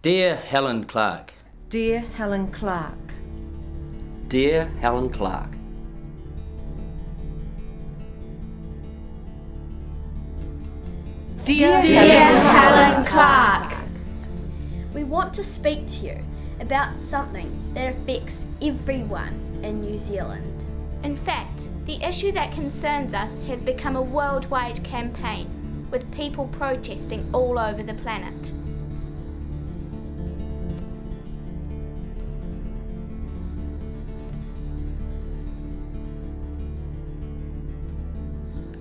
Dear Helen Clark. Dear Helen Clark. Dear Helen Clark. Dear Helen Clark. We want to speak to you about something that affects everyone in New Zealand. In fact, the issue that concerns us has become a worldwide campaign, with people protesting all over the planet.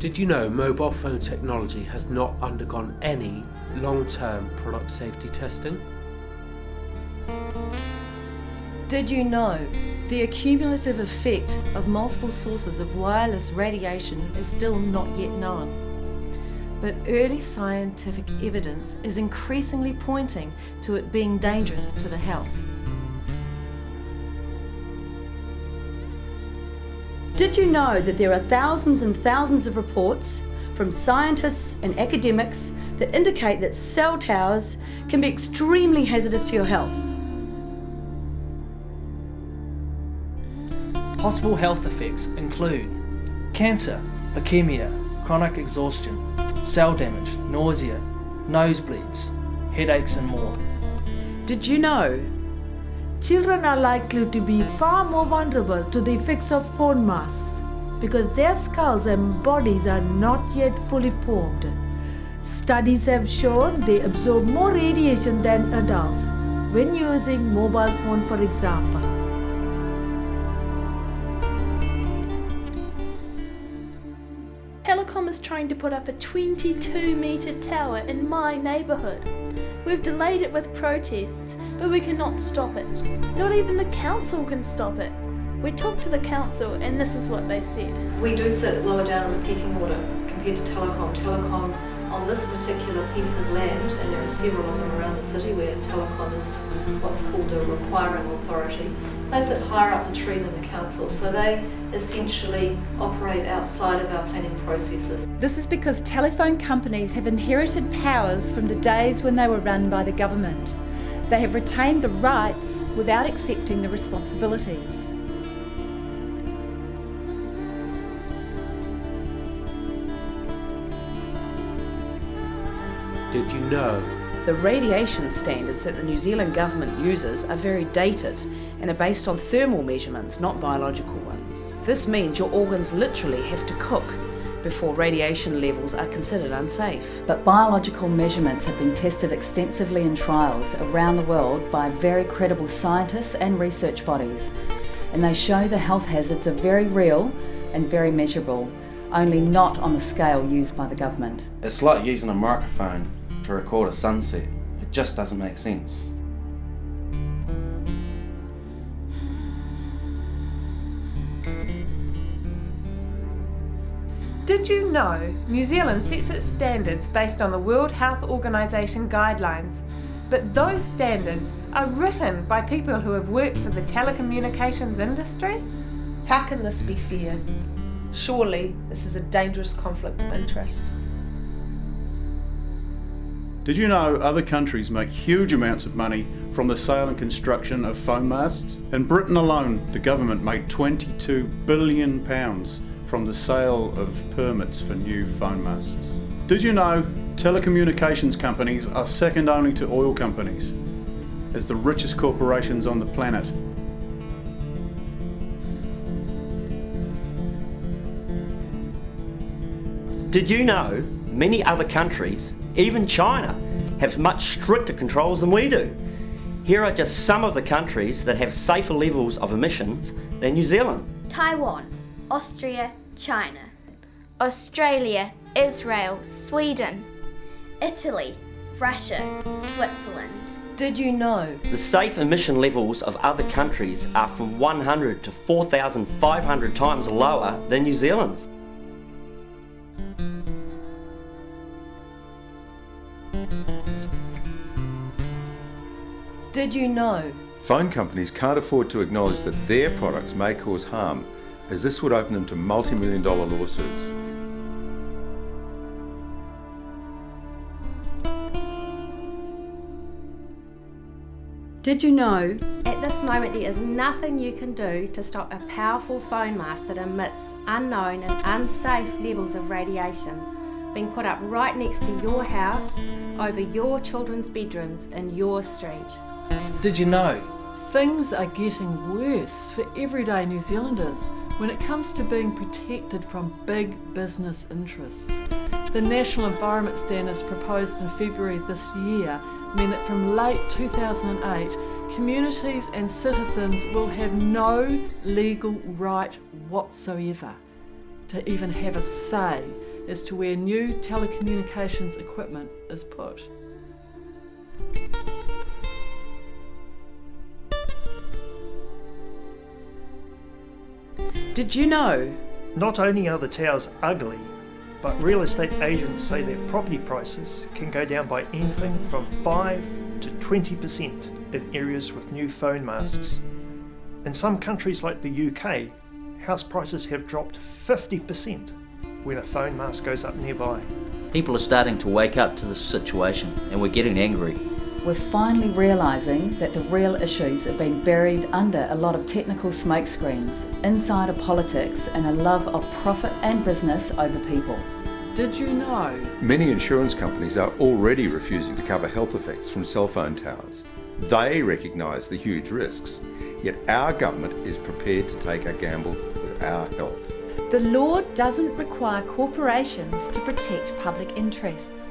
Did you know mobile phone technology has not undergone any long-term product safety testing? Did you know the accumulative effect of multiple sources of wireless radiation is still not yet known? But early scientific evidence is increasingly pointing to it being dangerous to the health. Did you know that there are thousands and thousands of reports from scientists and academics that indicate that cell towers can be extremely hazardous to your health? Possible health effects include cancer, leukemia, chronic exhaustion, cell damage, nausea, nosebleeds, headaches and more. Did you know children are likely to be far more vulnerable to the effects of phone masks because their skulls and bodies are not yet fully formed? Studies have shown they absorb more radiation than adults when using mobile phone, for example. Telecom is trying to put up a 22-metre tower in my neighbourhood. We've delayed it with protests, but we cannot stop it. Not even the council can stop it. We talked to the council and this is what they said. We do sit lower down in the pecking order compared to Telecom. Telecom on this particular piece of land, and there are several of them around the city where Telecom is what's called a requiring authority, they sit higher up the tree than the council, so they essentially operate outside of our planning processes. This is because telephone companies have inherited powers from the days when they were run by the government. They have retained the rights without accepting the responsibilities. Did you know? The radiation standards that the New Zealand government uses are very dated and are based on thermal measurements, not biological ones. This means your organs literally have to cook before radiation levels are considered unsafe. But biological measurements have been tested extensively in trials around the world by very credible scientists and research bodies, and they show the health hazards are very real and very measurable, only not on the scale used by the government. It's like using a microphone to record a sunset. It just doesn't make sense. Did you know New Zealand sets its standards based on the World Health Organization guidelines, but those standards are written by people who have worked for the telecommunications industry? How can this be fair? Surely this is a dangerous conflict of interest. Did you know other countries make huge amounts of money from the sale and construction of phone masts? In Britain alone, the government made £22 billion from the sale of permits for new phone masts. Did you know telecommunications companies are second only to oil companies as the richest corporations on the planet? Did you know many other countries, even China, have much stricter controls than we do? Here are just some of the countries that have safer levels of emissions than New Zealand. Taiwan, Austria, China, Australia, Israel, Sweden, Italy, Russia, Switzerland. Did you know? The safe emission levels of other countries are from 100 to 4,500 times lower than New Zealand's. Did you know? Phone companies can't afford to acknowledge that their products may cause harm, as this would open them to multi-million-dollar lawsuits. Did you know? At this moment, there is nothing you can do to stop a powerful phone mast that emits unknown and unsafe levels of radiation being put up right next to your house, over your children's bedrooms in your street. Did you know? Things are getting worse for everyday New Zealanders when it comes to being protected from big business interests. The National Environment Standards proposed in February this year mean that from late 2008, communities and citizens will have no legal right whatsoever to even have a say as to where new telecommunications equipment is put. Did you know? Not only are the towers ugly, but real estate agents say that property prices can go down by anything from 5 to 20% in areas with new phone masts. In some countries like the UK, house prices have dropped 50% when a phone mast goes up nearby. People are starting to wake up to this situation and we're getting angry. We're finally realising that the real issues are being buried under a lot of technical smokescreens, insider politics and a love of profit and business over people. Did you know? Many insurance companies are already refusing to cover health effects from cell phone towers. They recognise the huge risks, yet our government is prepared to take a gamble with our health. The law doesn't require corporations to protect public interests.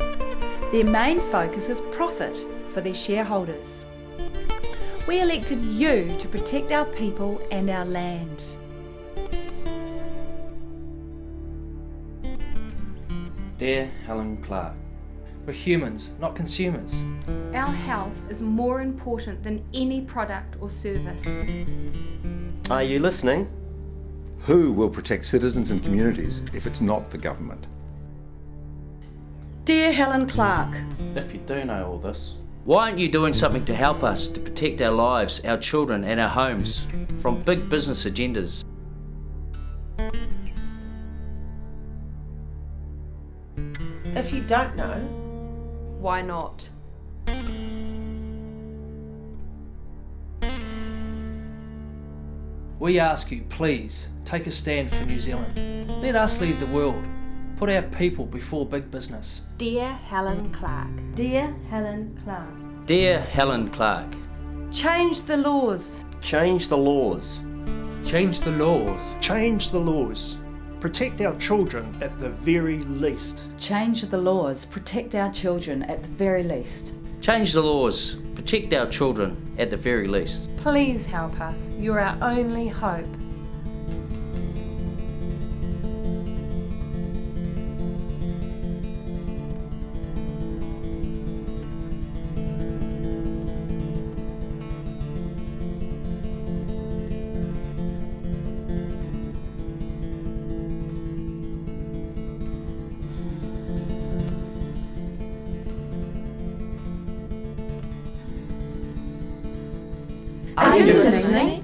Their main focus is profit for their shareholders. We elected you to protect our people and our land. Dear Helen Clark, We're humans, not consumers. Our health is more important than any product or service. Are you listening? Who will protect citizens and communities if it's not the government? Dear Helen Clark, if you do know all this, why aren't you doing something to help us to protect our lives, our children and our homes from big business agendas? If you don't know, why not? We ask you, please, take a stand for New Zealand. Let us lead the world. Put our people before big business. Dear Helen Clark. Dear Helen Clark. Dear Helen Clark. Change the laws. Change the laws. Change the laws. Change the laws. Protect our children at the very least. Change the laws. Protect our children at the very least. Change the laws. Protect our children at the very least. Please help us. You're our only hope. Are you listening?